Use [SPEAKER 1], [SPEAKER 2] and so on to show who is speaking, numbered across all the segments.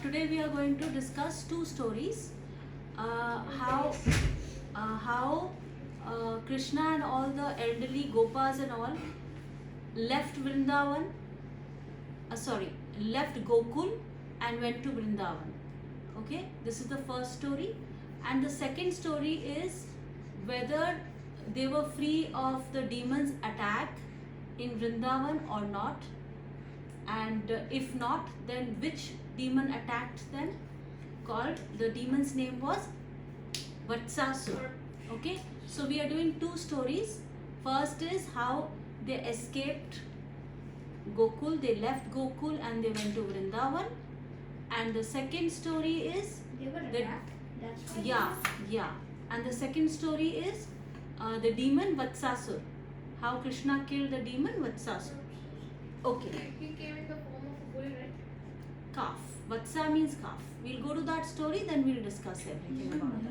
[SPEAKER 1] Today we are going to discuss two stories. How Krishna and all the elderly Gopas and all left Vrindavan, left Gokul and went to Vrindavan. Okay, this is the first story, and the second story is whether they were free of the demons' attack in Vrindavan or not, and if not, then which demon attacked them. The demon's name was Vatsasura. Okay, so we are doing two stories. First is how they escaped Gokul, they left Gokul and they went to Vrindavan, and the second story is
[SPEAKER 2] they were attacked. That's why.
[SPEAKER 1] Yeah. And the second story is the demon Vatsasura. How Krishna killed the demon Vatsasura. Okay.
[SPEAKER 2] He came in the form of a bull, right?
[SPEAKER 1] Calf. Vatsa means calf. We'll go to that story, then we'll discuss everything about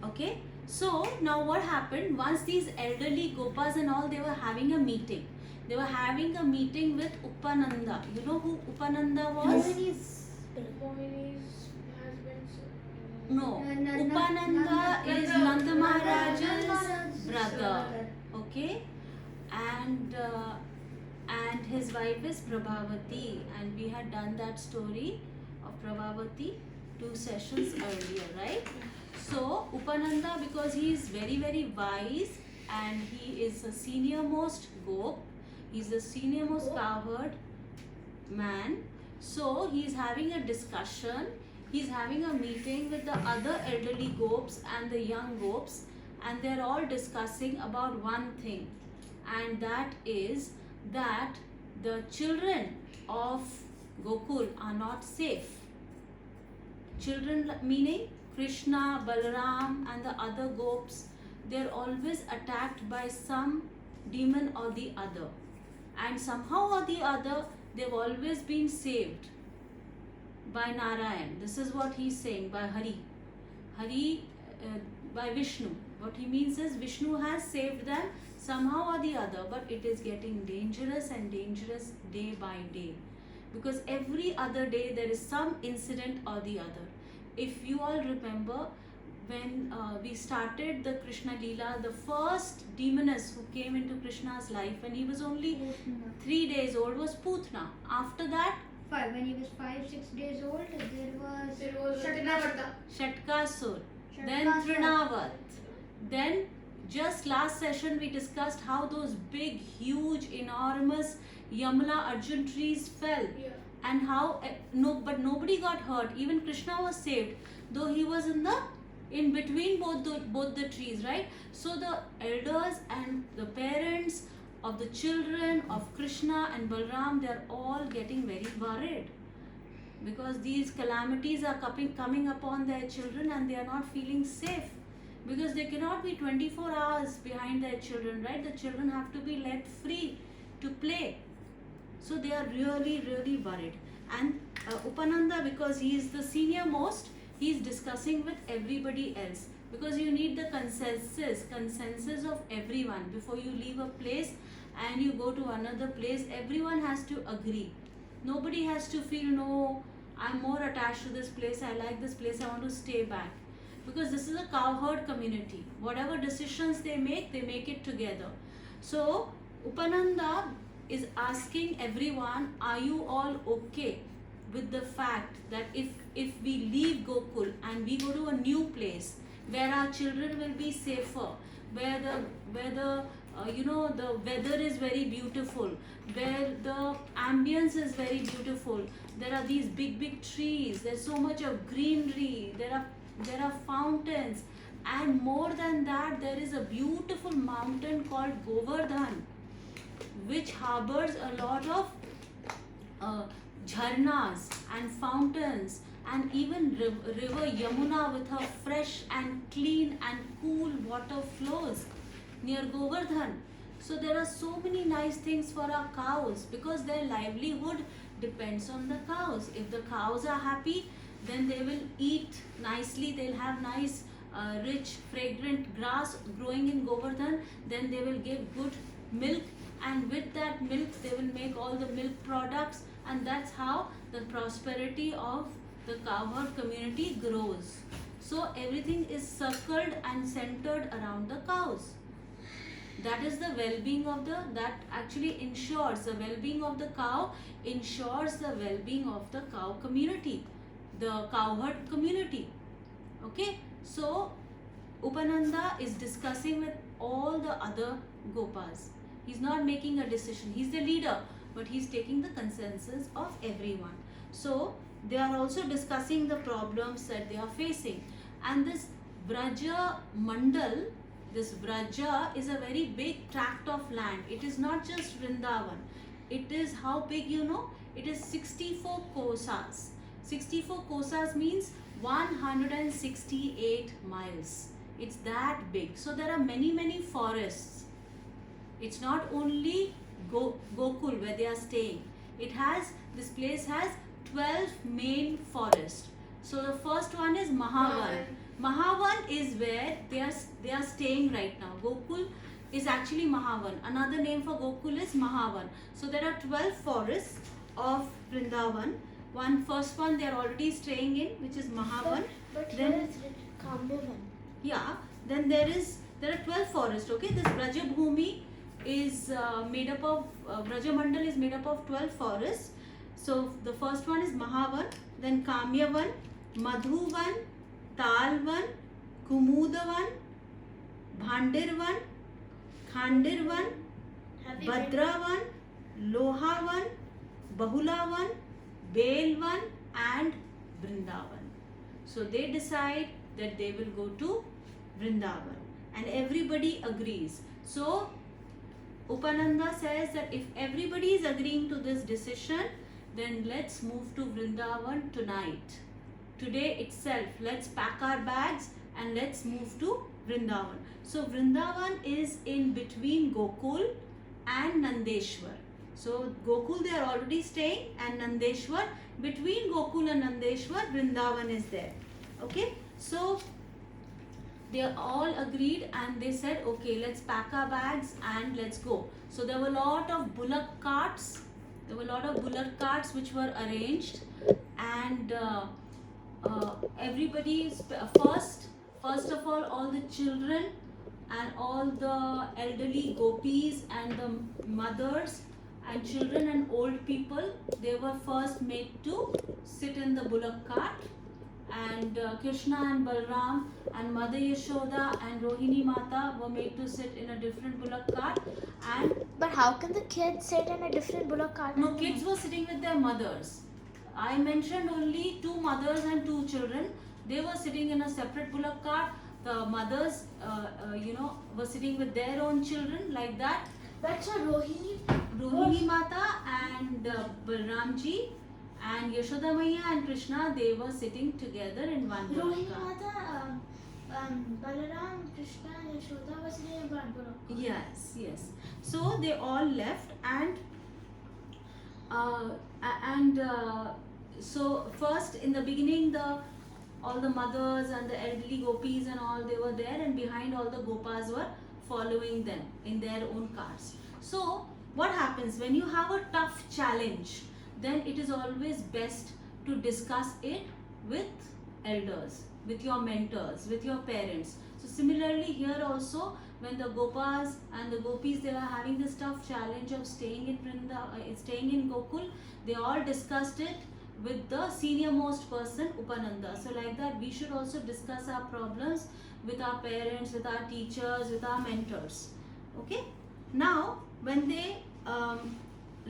[SPEAKER 1] that. Okay. So now what happened? Once these elderly Gopas and all, they were having a meeting. They were having a meeting with Upananda. You know who Upananda was?
[SPEAKER 2] Mohini's husband.
[SPEAKER 1] No. Upananda is Nanda Maharaja's brother. Okay. And his wife is Prabhavati, and we had done that story of Prabhavati 2 sessions earlier, right? So Upananda, because he is very, very wise and he is a senior most gop, he's the senior most cowherd man. So he's having a discussion, he's having a meeting with the other elderly gops and the young gops, and they're all discussing about one thing, and that is that the children of Gokul are not safe. Children meaning Krishna, Balaram and the other gops, they're always attacked by some demon or the other, and somehow or the other they've always been saved by Narayan. This is what he's saying, by Hari, by Vishnu. What he means is Vishnu has saved them somehow or the other, but it is getting dangerous and dangerous day by day, because every other day there is some incident or the other. If you all remember, when we started the Krishna Leela, the first demoness who came into Krishna's life when he was only 3 days old was Putna. After that,
[SPEAKER 2] when he was 5-6 days old, there was
[SPEAKER 1] Shatkasur, then Trinavat. Then just last session we discussed how those big, huge, enormous Yamuna Arjun trees fell, and how but nobody got hurt. Even Krishna was saved, though he was in between both the trees, right? So the elders and the parents of the children of Krishna and Balaram, they are all getting very worried, because these calamities are coming upon their children and they are not feeling safe, because they cannot be 24 hours behind their children, right? The children have to be let free to play. So they are really, really worried. And Upananda, because he is the senior most, he is discussing with everybody else, because you need the consensus of everyone before you leave a place and you go to another place. Everyone has to agree. Nobody has to feel, no, I'm more attached to this place, I like this place, I want to stay back. Because this is a cowherd community. Whatever decisions they make it together. So Upananda is asking everyone, are you all okay with the fact that if we leave Gokul and we go to a new place where our children will be safer, where the weather is very beautiful, where the ambience is very beautiful, there are these big trees, there's so much of greenery, there are fountains, and more than that, there is a beautiful mountain called Govardhan, which harbors a lot of jharnas and fountains, and even river Yamuna with her fresh and clean and cool water flows near Govardhan. So there are so many nice things for our cows, because their livelihood depends on the cows. If the cows are happy, then they will eat nicely, they'll have nice rich fragrant grass growing in Govardhan, then they will give good milk and with that milk they will make all the milk products, and that's how the prosperity of the cowherd community grows. So everything is circled and centered around the cows. That is the well-being of that actually ensures the well-being of the cow, ensures the well-being of the cow community, the cowherd community. Okay, so Upananda is discussing with all the other Gopas. He's not making a decision. He's the leader, but he's taking the consensus of everyone. So they are also discussing the problems that they are facing. And this Vraja Mandal, this Vraja is a very big tract of land. It is not just Vrindavan. It is how big, you know? It is 64 kosas. 64 kosas means 168 miles. It's that big. So there are many forests. It's not only Gokul where they are staying. This place has 12 main forests. So the first one is Mahavan. Mahavan is where they are staying right now. Gokul is actually Mahavan. Another name for Gokul is Mahavan. So there are 12 forests of Vrindavan. First one they are already staying in, which is Mahavan.
[SPEAKER 2] But
[SPEAKER 1] then
[SPEAKER 2] here it's Kamyavan.
[SPEAKER 1] yeah, then there are 12 forests. Okay, this Braja Bhumi is made up of Braja Mandal is made up of 12 forests. So the first one is Mahavan, then Kamyavan, Madhuvan, Talvan, Kumudavan, Bhandirvan, Khandirvan, Badravan, Lohavan, Bahulavan, Belvan and Vrindavan. So they decide that they will go to Vrindavan and everybody agrees. So Upananda says that if everybody is agreeing to this decision, then let's move to Vrindavan tonight. Today itself, let's pack our bags and let's move to Vrindavan. So Vrindavan is in between Gokul and Nandeshwar. So Gokul they are already staying, and Nandeshwar, between Gokul and Nandeshwar, Vrindavan is there. Okay, so they all agreed and they said, okay, let's pack our bags and let's go. So there were a lot of bullock carts. Which were arranged, and everybody first of all the children and all the elderly gopis and the mothers and children and old people, they were first made to sit in the bullock cart, and Krishna and Balaram and Mother Yashoda and Rohini Mata were made to sit in a different bullock cart. And
[SPEAKER 2] But how can the kids sit in a different bullock cart?
[SPEAKER 1] no, kids were sitting with their mothers. I mentioned only 2 mothers and 2 children. They were sitting in a separate bullock cart. The mothers, were sitting with their own children like that.
[SPEAKER 2] But so
[SPEAKER 1] Rohini Mata and Balramji and Yashoda Maiya and Krishna, they were sitting together in one bullock
[SPEAKER 2] Rohini
[SPEAKER 1] cart.
[SPEAKER 2] Mata, Balaram, Krishna and Yashoda was in one bullock cart.
[SPEAKER 1] Yes. So they all left, and so first in the beginning all the mothers and the elderly gopis and all, they were there, and behind all the gopas were following them in their own carts. So what happens when you have a tough challenge, then it is always best to discuss it with elders, with your mentors, with your parents. So similarly here also, when the gopas and the gopis, they were having this tough challenge of staying in Gokul, they all discussed it with the senior most person, Upananda. So like that, we should also discuss our problems with our parents, with our teachers, with our mentors. Okay. Now when they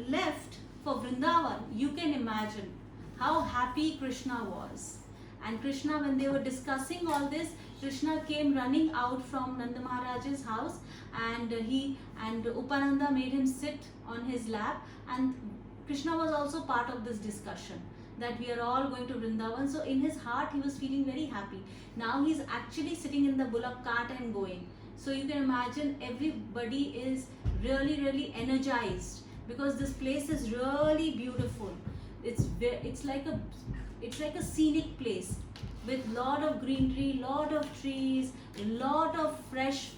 [SPEAKER 1] left for Vrindavan, you can imagine how happy Krishna was. And Krishna, when they were discussing all this, Krishna came running out from Nanda Maharaj's house, and Upananda made him sit on his lap, and Krishna was also part of this discussion that we are all going to Vrindavan. So in his heart he was feeling very happy. Now he's actually sitting in the bullock cart and going. So you can imagine everybody is really energized, because this place is really beautiful. It's like a scenic place with lot of greenery, lot of trees, lot of fresh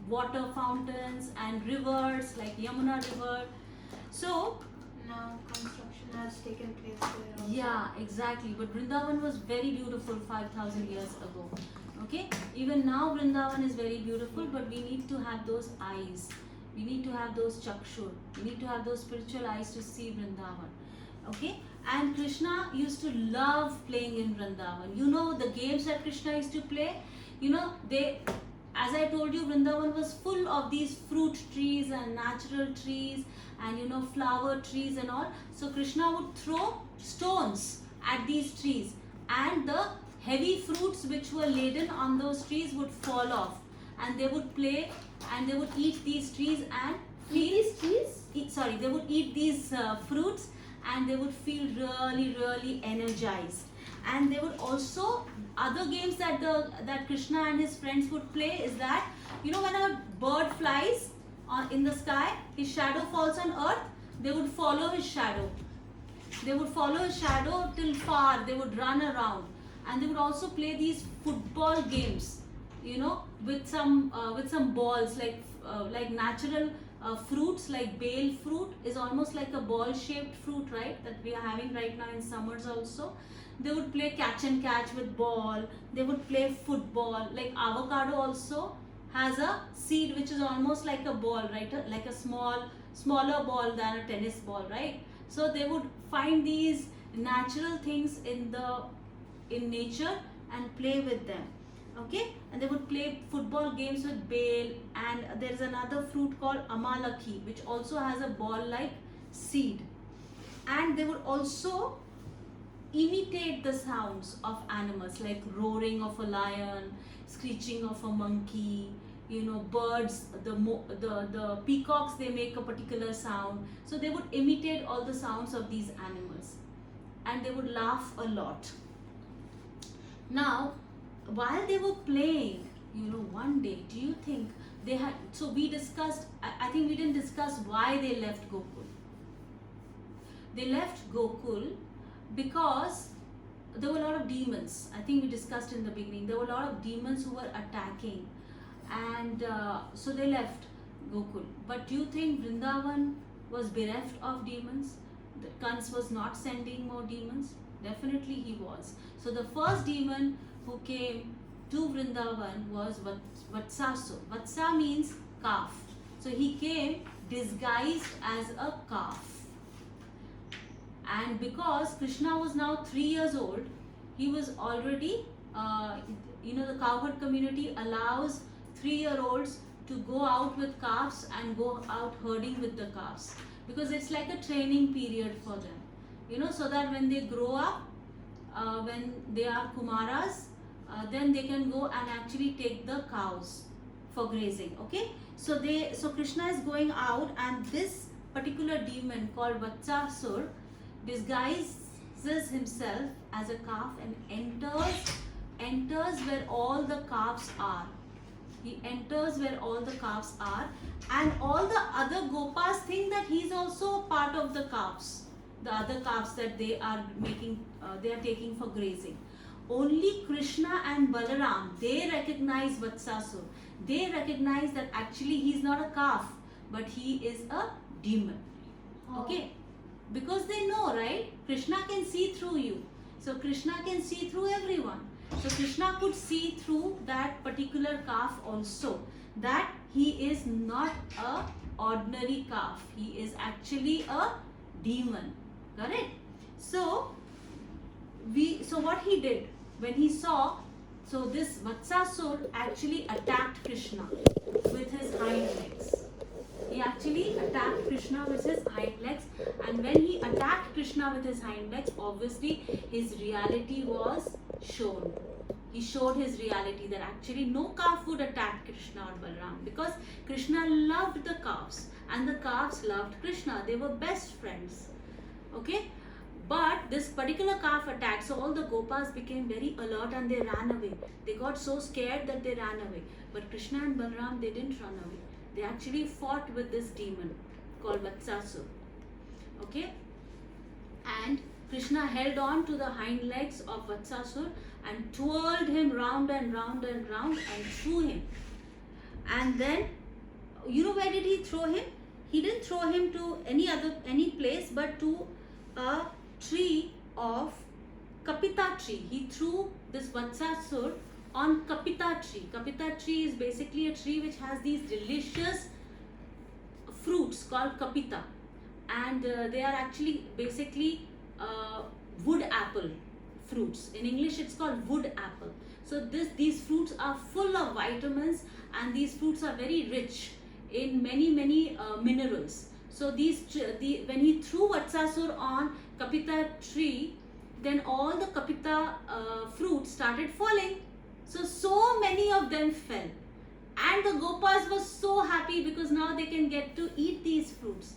[SPEAKER 1] water fountains and rivers like Yamuna River. So
[SPEAKER 2] Now construction has taken place there also.
[SPEAKER 1] yeah, exactly. But Vrindavan was very beautiful 5,000 years ago. Okay, even now Vrindavan is very beautiful, but we need to have those eyes. We need to have those chakshur. We need to have those spiritual eyes to see Vrindavan. Okay, and Krishna used to love playing in Vrindavan. You know the games that Krishna used to play. You know as I told you, Vrindavan was full of these fruit trees and natural trees and flower trees and all. So Krishna would throw stones at these trees, and the heavy fruits which were laden on those trees would fall off, and they would play and they would eat these trees and they would eat these fruits, and they would feel really energized. And they would also, other games that Krishna and his friends would play is that when a bird flies in the sky, his shadow falls on earth, they would follow his shadow. They would follow his shadow till far. They would run around, and they would also play these football games, with some balls like natural fruits like bale fruit is almost like a ball shaped fruit, right? That we are having right now in summers also. They would play catch and catch with ball. They would play football. Like avocado also has a seed which is almost like a ball, right? Like a smaller ball than a tennis ball, right? So they would find these natural things in nature and play with them. Okay, and they would play football games with bale, and there's another fruit called amalaki which also has a ball like seed. And they would also imitate the sounds of animals like roaring of a lion, screeching of a monkey, birds, the peacocks, they make a particular sound. So they would imitate all the sounds of these animals, and they would laugh a lot. Now while they were playing, one day, do you think they had, so we discussed, I think we didn't discuss why they left Gokul. They left Gokul because there were a lot of demons. I think we discussed in the beginning, there were a lot of demons who were attacking, and so they left Gokul. But do you think Vrindavan was bereft of demons? The Kans was not sending more demons? Definitely he was. So the first demon who came to Vrindavan was Vatsasura. Vatsa means calf. So he came disguised as a calf. And because Krishna was now 3 years old, he was already, the cowherd community allows 3-year-olds to go out with calves and go out herding with the calves, because it's like a training period for them, so that when they grow up, when they are Kumaras, then they can go and actually take the cows for grazing. Okay, so Krishna is going out, and this particular demon called Vatsasura disguises himself as a calf and enters where all the calves are. He enters where all the calves are, and all the other gopas think that he's also part of the calves, the other calves that they are taking for grazing. Only Krishna and Balaram, they recognize Vatsasura. They recognize that actually he's not a calf, but he is a demon. Okay, because they know, right? Krishna can see through you. So Krishna can see through everyone. So Krishna could see through that particular calf also, that he is not a ordinary calf. He is actually a demon. Correct? So what he did when he saw, so this Vatsasura actually attacked Krishna with his hind legs. He actually attacked Krishna with his hind legs, and when he attacked Krishna with his hind legs, obviously his reality was shown. He showed his reality that actually no calf would attack Krishna or Balaram, because Krishna loved the calves and the calves loved Krishna. They were best friends. Okay, but this particular calf attacked, so all the gopas became very alert and they ran away. They got so scared that they ran away. But Krishna and Balaram, they didn't run away. They actually fought with this demon called Vatsasura. Okay, and Krishna held on to the hind legs of Vatsasura and twirled him round and round and round and threw him. And then, you know where did he throw him? He didn't throw him to any place but to a tree of Kapita tree. He threw this Vatsasur on Kapita tree. Kapita tree is basically a tree which has these delicious fruits called Kapita, and they are actually basically wood apple fruits. In English it's called wood apple. So these fruits are full of vitamins, and these fruits are very rich in many minerals. So when he threw Vatsasur on Kapita tree, then all the Kapita fruits started falling. So many of them fell, and the Gopas were so happy because now they can get to eat these fruits,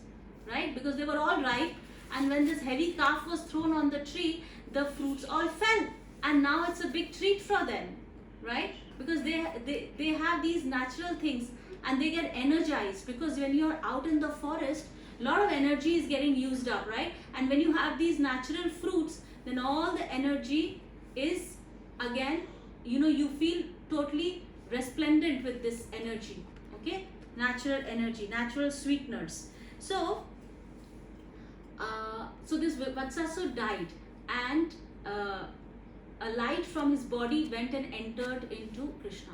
[SPEAKER 1] right? Because they were all ripe, and when this heavy calf was thrown on the tree, the fruits all fell, and now it's a big treat for them, right? Because they have these natural things, and they get energized, because when you're out in the forest, a lot of energy is getting used up, right? And when you have these natural fruits, then all the energy is again, you feel totally resplendent with this energy. Okay, natural energy, natural sweeteners. So this Vatsasur died, and a light from his body went and entered into Krishna.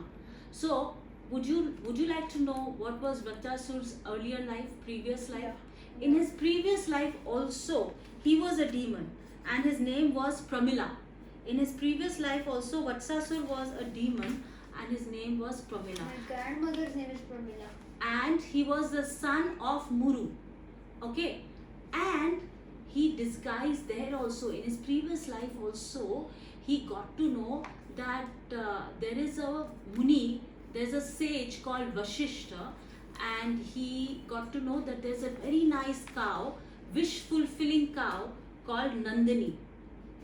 [SPEAKER 1] So would you like to know what was Vatsasur's earlier life, previous life?
[SPEAKER 2] Yeah.
[SPEAKER 1] In his previous life also, he was a demon, and his name was Pramila. In his previous life also, Vatsasur was a demon, and his name was Pramila.
[SPEAKER 2] My grandmother's name is Pramila.
[SPEAKER 1] And he was the son of Muru. Okay, and he disguised there also. In his previous life also, he got to know that there is a Muni, there's a sage called Vashishta, and he got to know that there's a very nice cow, wish-fulfilling cow called Nandini.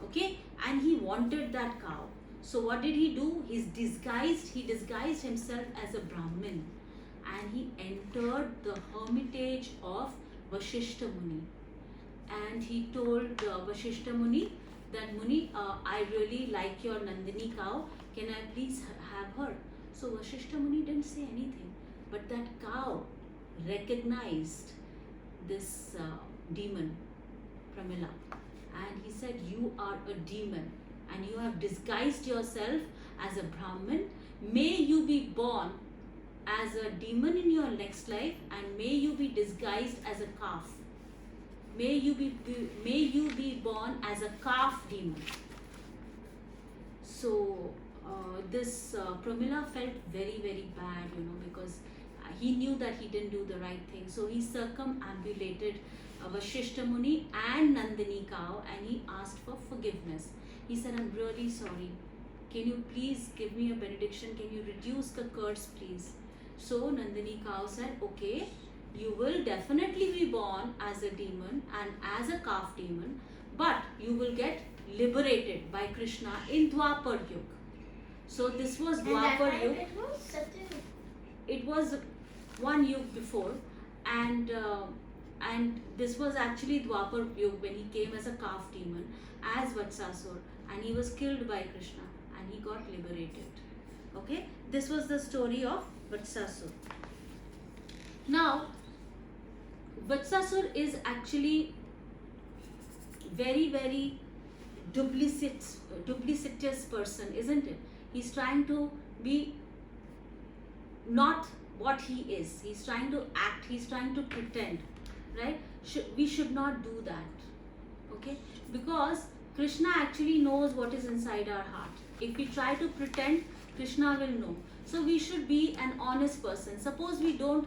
[SPEAKER 1] Okay, and he wanted that cow. So what did he do? He disguised himself as a Brahmin, and he entered the hermitage of Vashishta Muni. And he told Vashishta Muni that, Muni, I really like your Nandini cow. Can I please have her? So Vashishta Muni didn't say anything, but that cow recognized this demon, Pramila, and he said, you are a demon, and you have disguised yourself as a Brahmin. May you be born as a demon in your next life, and may you be disguised as a calf. May you be born as a calf demon. So this Pramila felt very bad, because he knew that he didn't do the right thing. So he circumambulated Vashishta Muni and Nandini cow, and he asked for forgiveness. He said, I'm really sorry. Can you please give me a benediction? Can you reduce the curse, please? So Nandini cow said, okay, you will definitely be born as a demon and as a calf demon, but you will get liberated by Krishna in Dwapar Yuga. So this was Dwapar Yuga. It was one yuga before, and this was actually Dwapar Yuga, when he came as a calf demon, as Vatsasur, and he was killed by Krishna, and he got liberated. Okay, this was the story of Vatsasur. Now, Vatsasur is actually very duplicitous person, isn't it? He's trying to be not what he is. He's trying to act, he's trying to pretend, right? We should not do that, okay? Because Krishna actually knows what is inside our heart. If we try to pretend, Krishna will know. So we should be an honest person. Suppose we don't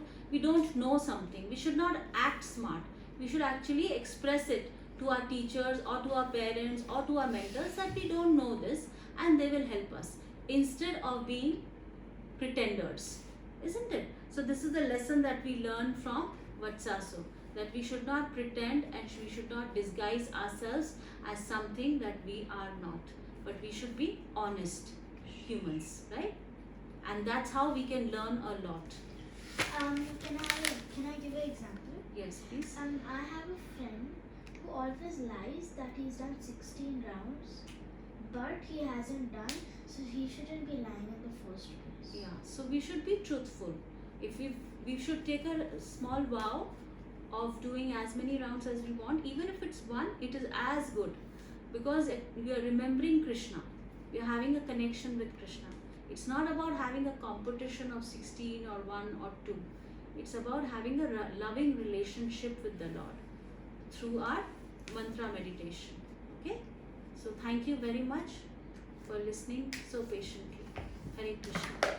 [SPEAKER 1] know something, we should not act smart. We should actually express it to our teachers or to our parents or to our mentors that we don't know this, and they will help us, instead of being pretenders, isn't it? So this is the lesson that we learn from Vatsasur, that we should not pretend and we should not disguise ourselves as something that we are not, but we should be honest humans, right? And that's how we can learn a lot.
[SPEAKER 2] Can I give an example?
[SPEAKER 1] Yes, please.
[SPEAKER 2] I have a friend who always lies that he's done 16 rounds, but he hasn't done, so he shouldn't be lying in the first place.
[SPEAKER 1] Yeah, so we should be truthful. If we should take a small vow of doing as many rounds as we want, even if it's one, it is as good, because you are remembering Krishna, you are having a connection with Krishna. It's not about having a competition of 16 or 1 or 2. It's about having a loving relationship with the Lord through our mantra meditation. Okay? So thank you very much for listening so patiently. Hare Krishna.